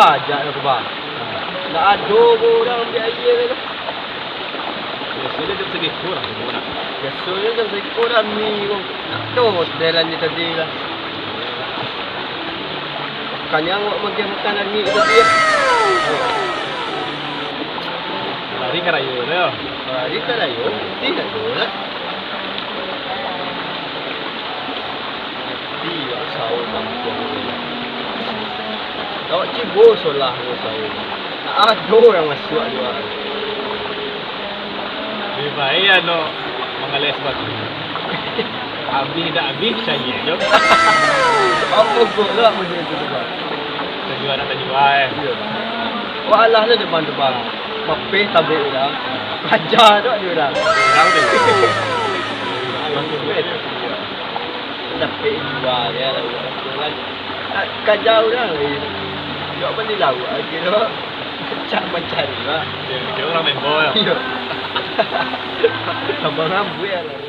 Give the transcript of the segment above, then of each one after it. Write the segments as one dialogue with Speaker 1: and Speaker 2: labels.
Speaker 1: bajak tu bang. Nak ada orang ambil air tu.
Speaker 2: Biasanya jam segitu lah semua nak.
Speaker 1: Biasanya jam seekor dah mi pun. Tu sedelan dia tadi lah. Kan yang awak makan makanan ni tadi ya.
Speaker 2: Lari ke raya lah.
Speaker 1: Hari tak layu, tidak tu lah. Tidak sahur kampung ni. Awak cibur solah ke sahur. Tak ada orang masuk dia.
Speaker 2: Lebih baik ano mengalir sebab tu. Habis dah habis saya je.
Speaker 1: Apa kau lah macam tu tu bang.
Speaker 2: Terjual nak terjual.
Speaker 1: Ya. Walah lah depan tu bang. Mapeh tabik orang. Ajar tu dia orang.
Speaker 2: Tahu tu.
Speaker 1: Tapi jual dia lah. Kajau dah. Jauh balik laut lagi tu. Cak mencari lah.
Speaker 2: Dia orang main bola.
Speaker 1: Ya. Tambah rambut ya lah.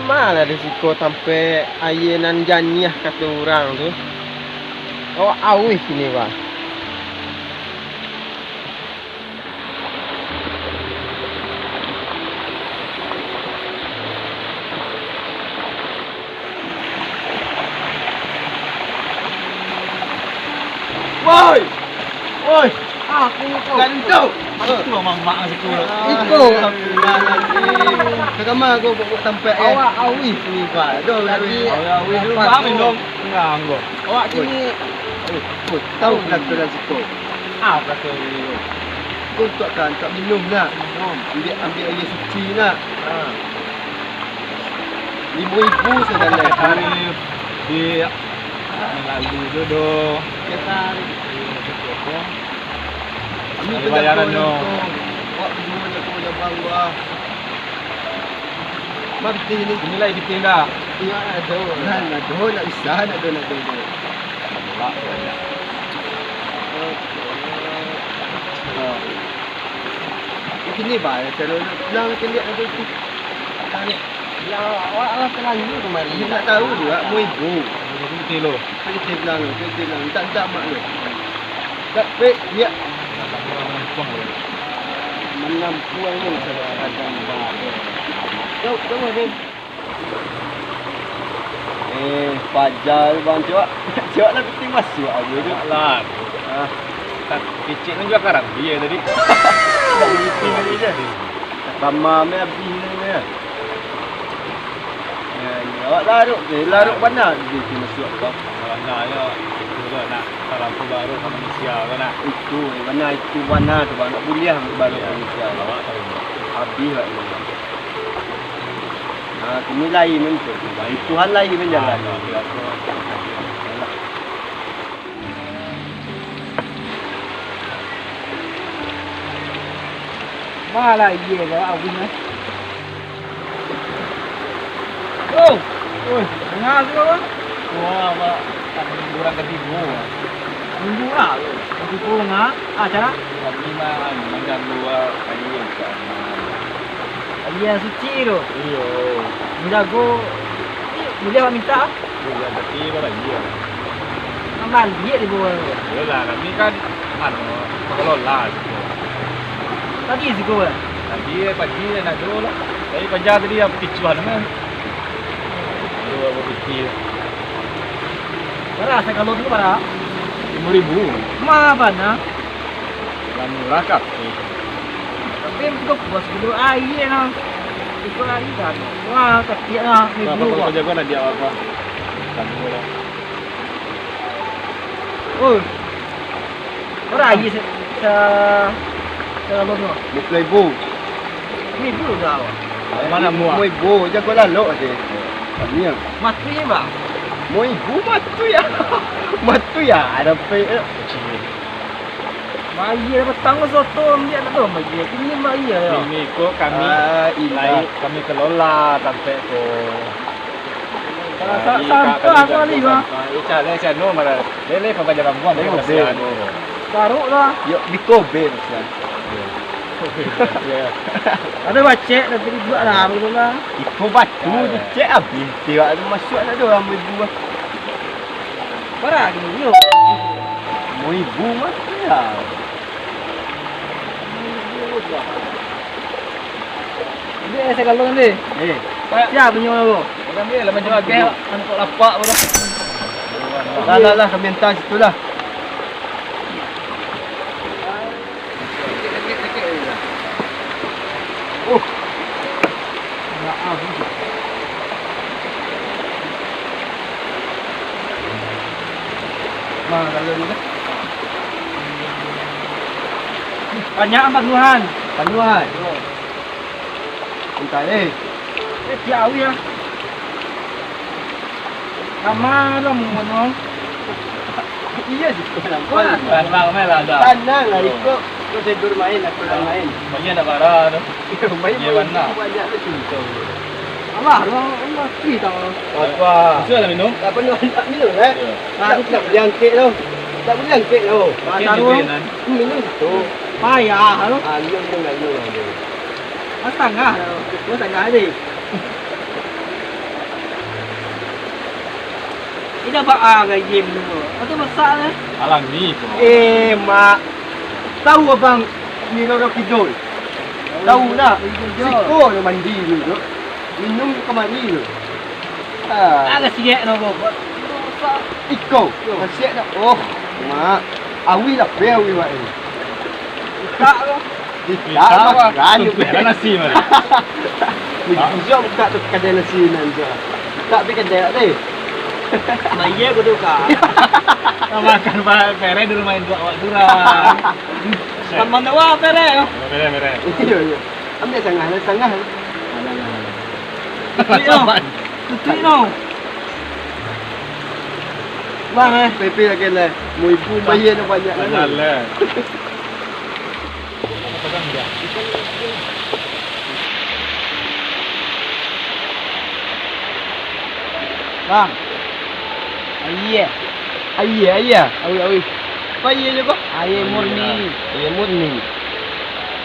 Speaker 1: Mana risiko sampai air nan janiah kata orang tu. Awak awih ni bang. Woi! Woi! Aku gantu.
Speaker 2: Itu mak situ.
Speaker 1: Iko. Kagama aku buat sampai awak awih ni bang. Dah lagi.
Speaker 2: Awih dulu kami dong. Enggak gua.
Speaker 1: Awak sini tahu peraturan situ.
Speaker 2: Apa tu?
Speaker 1: Kau tak minum nak. Ambil air suci nak. RM5,000 sedalam.
Speaker 2: Hari di lalu dodo.
Speaker 1: Kita
Speaker 2: Ini bayaran dong.
Speaker 1: Awak berdua nak kau jabang gua. Mati ni.
Speaker 2: Inilah dipindah.
Speaker 1: Ya ada. Nak bisa nak ada. Ini baik kalau nak kelihat ada tu. Tarik. Ya awak terang ni kemari. Dia tak tahu juga RM1,000.
Speaker 2: Kilo.
Speaker 1: Kita bilang tak mak lu. Tak baik dia menampuan ni saudara dan bahagia. Jom ni. Fajar bang cuak. Cuak nak penting masuk aja tu.
Speaker 2: Lah. Tak kecil ni juga karang dia tadi.
Speaker 1: Tak meeting tadi je. Sama me habis ni. Awak larut mana dia masuk kau.
Speaker 2: Warnanya juga nak lampu baru ke Malaysia kan nak.
Speaker 1: Itu warna tu bang nak buliah baru Malaysia.
Speaker 2: Awak tahu.
Speaker 1: Habis lah ini. Ini lain mentu. Tuhan lain menjalan. Malah iya kau awin eh. Oh, dengar tu apa?
Speaker 2: Wah, awak kurang ketipu.
Speaker 1: Minggu lah tu. Ketipu ngah. Cara?
Speaker 2: Kami mah macam dua air kan.
Speaker 1: Dia suci tu.
Speaker 2: Iyo.
Speaker 1: Menjago. Dia minta.
Speaker 2: Dia tapi pada dia.
Speaker 1: Aman dia di bawah.
Speaker 2: Yalah, kami kan kalau lah.
Speaker 1: Tadi sih kau.
Speaker 2: Tadi pagi nak dulu lah. Tapi pagi tadi apa picuan kan? Dua pikir.
Speaker 1: Berapa kalau tu berapa?
Speaker 2: RM5,000.
Speaker 1: Mah mana?
Speaker 2: Yang murah kah?
Speaker 1: Tapi untuk bos dulu air nah. Itu air kan. Wah, kecil lah.
Speaker 2: Apa kalau jago nak dia apa? Kamu lah.
Speaker 1: Oh. Berapa air kalau tu? RM20,000. RM1,000 dah.
Speaker 2: Mana muak?
Speaker 1: RM1,000 je kau lalu aje. Ni. Mati je bang. RM1,000 matu ya. Ada pe. Bayar petang soto dia tak tahu bagi. Ini bayar ya.
Speaker 2: Ini kok kami kami kelola sampai ko.
Speaker 1: Sampai kali bang.
Speaker 2: Saya no mara. Lele pa jalan gua
Speaker 1: Taruh lah. Yuk di Kobe kan.
Speaker 2: Ya.
Speaker 3: Ada bacek tapi dibuat lah betul lah.
Speaker 1: Ikut batu tu cek habis. Tengok ada masuk ada orang ibu.
Speaker 3: Parah gini yo.
Speaker 1: Mau ibu mati lah.
Speaker 3: Dia saya kalau ni. Siapa punya lo?
Speaker 2: Orang dia lah macam agak anak lapak pun dah.
Speaker 1: Lah kami hantar situ lah. Oh. Maaf. Mana kalau ni dah?
Speaker 3: Banyak panuhan.
Speaker 1: Panuan. Entah
Speaker 3: Jauh ya. Kamar lah mau.
Speaker 1: Iya sih.
Speaker 2: Tenang lah dah.
Speaker 1: Tenang lah ikut prosedur main aku main.
Speaker 2: Banyak nak marah tu.
Speaker 1: Main
Speaker 2: Ya, mana?
Speaker 1: banyak tu cinta.
Speaker 3: Allah mati tau.
Speaker 1: Apa?
Speaker 2: Sudah lah minum.
Speaker 1: Tak pernah tak minum eh?
Speaker 2: Ya.
Speaker 1: Tak boleh angkit tu. Tak boleh angkit tu.
Speaker 2: Taruh.
Speaker 1: Minum tu.
Speaker 3: Payah lo.
Speaker 1: Minum tu enggak minum ada.
Speaker 3: Setengah. Dua setengah ni. Ini apa game dulu? Atau masak ni?
Speaker 2: Alang ni tu.
Speaker 1: Mak. Tahu abang ni orang kidul. Tahu tak? Siko dia mandi dulu. Minum ke mandi dulu.
Speaker 3: Agak sikit no bro.
Speaker 1: Iko. Masih nak. Oh, mak. Awi lah awi wak ni.
Speaker 3: Tak lo.
Speaker 1: Tak lah. Raya
Speaker 2: Kan nasi mana?
Speaker 1: Bisa buka tu kedai nasi nanti. Tak pergi kedai ni.
Speaker 3: Maya aku tu kak.
Speaker 2: Makan pere di rumah itu awak durang.
Speaker 3: Sama nawa pere.
Speaker 2: Pere.
Speaker 1: Iya iya. Ambil tengah.
Speaker 3: Tutup no. Bang
Speaker 1: Pepe lagi lah. Mu ibu bayar nak banyak lah.
Speaker 2: Lah.
Speaker 3: Bang. Iya.
Speaker 1: Awi. Bayar je kok.
Speaker 3: Air murni.
Speaker 1: Ayah murni.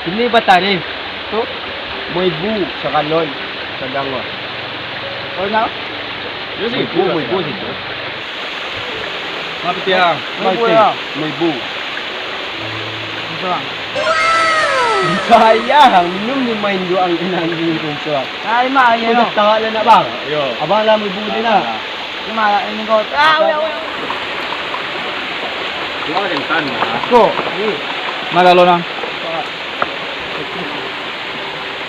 Speaker 1: Ini batari. Tu. Mu ibu sakalon. Sedang lah.
Speaker 3: Kau nak?
Speaker 2: Dia sih
Speaker 1: Mu ibu situ.
Speaker 2: Apa tiang?
Speaker 1: Mu ibu.
Speaker 3: Bang.
Speaker 1: Sayang, minum ni main doang kenang ni tuan.
Speaker 3: Ai mak ya no.
Speaker 1: Tak ada nak bang.
Speaker 2: Yo.
Speaker 1: Abang lah mu ibu ni nak.
Speaker 3: Cuma ini kau.
Speaker 2: Dua yang tan.
Speaker 1: Kok. Ni.
Speaker 2: Mana lo nang?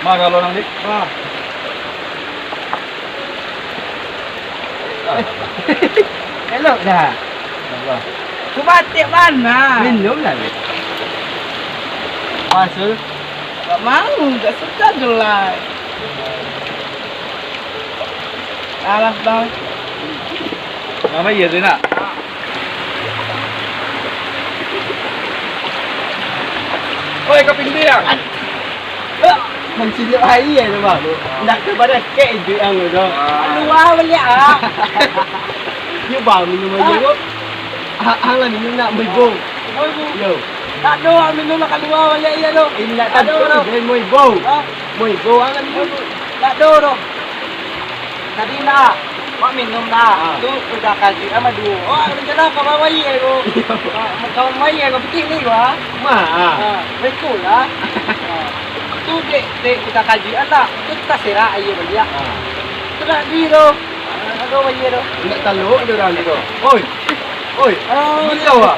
Speaker 2: Mana lo nang ni?
Speaker 3: Wah. Elok dah.
Speaker 2: Allah.
Speaker 3: Ku batik mana?
Speaker 1: Minum lah ni. Masuk.
Speaker 3: Tak mau, tak suka gelai. Alah bang.
Speaker 2: Mama iya tu nak. Oi, kaping dia.
Speaker 1: Mencilip air tu bang. Nak kepada kek je yang tu.
Speaker 3: Luar balik ah.
Speaker 1: Ni bang minum aja kok. Hang lah minum nak ibu. Yo.
Speaker 3: Tak ada minum nak keluar balik ya tu.
Speaker 1: Ini nak tak ada dan mu ibu. Mu ibu hang lah minum.
Speaker 3: Tak ada tu. Tadi nak mak minum dah. Tu sudah kasih sama dua. Oh, rencana kau bawa air tu. Kau bawa air kau penting ni gua. Betul lah. Tu dek kita kaji anak. Tu kita serah air balik. Tu nak di tu. Aku air tu.
Speaker 1: Nak taluk dia orang tu. Oi. Gila ah.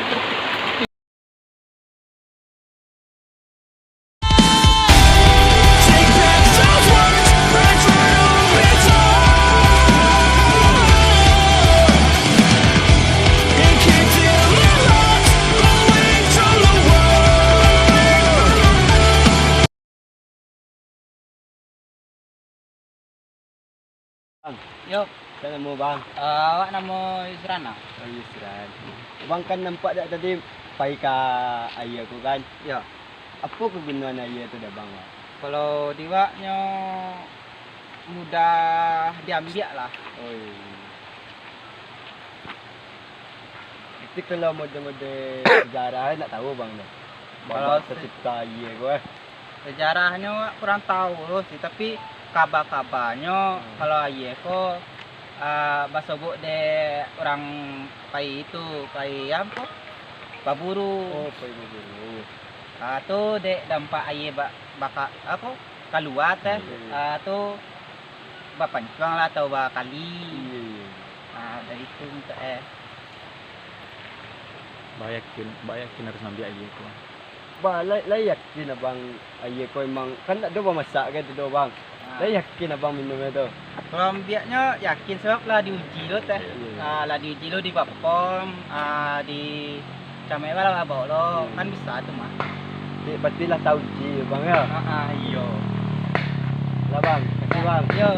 Speaker 3: Yo.
Speaker 1: Saya nama bang.
Speaker 3: Awak nama Yusrana?
Speaker 1: Oh, Yusran. Bang kan nampak tak tadi pai ka ayah aku kan?
Speaker 3: Ya.
Speaker 1: Apa kegunaan ayah tu dah bang?
Speaker 3: Kalau diwaknya mudah diambil lah.
Speaker 1: Oi. Itu kalau mode-mode sejarah nak tahu bang dah.
Speaker 3: Kalau
Speaker 1: Bang tercipta ayah aku eh.
Speaker 3: Sejarahnya kurang tahu sih, tapi kabar-kabarnya kalau ayah ko basobok de orang pai itu pai apa? Baburu.
Speaker 1: Apa ini dulu?
Speaker 3: Tu de dampak ayah baka apa? Keluar teh. Tu bapancuang lah atau bakali. Dari itu minta
Speaker 2: Bayakin harus ngambil aja itu.
Speaker 1: Ba, yakin abang ayah ko emang kan ada ba masak kan tu bang. Yakin abang minum itu.
Speaker 3: Kalau biaknya yakin sebab lah diuji lo teh. Lah diuji lo di Bapom, di Camai lah bawa lo, kan bisa tuh mah.
Speaker 1: Berarti lah tahu ji bang ya.
Speaker 3: Iya.
Speaker 1: Lah bang, kasih bang.
Speaker 3: Yo.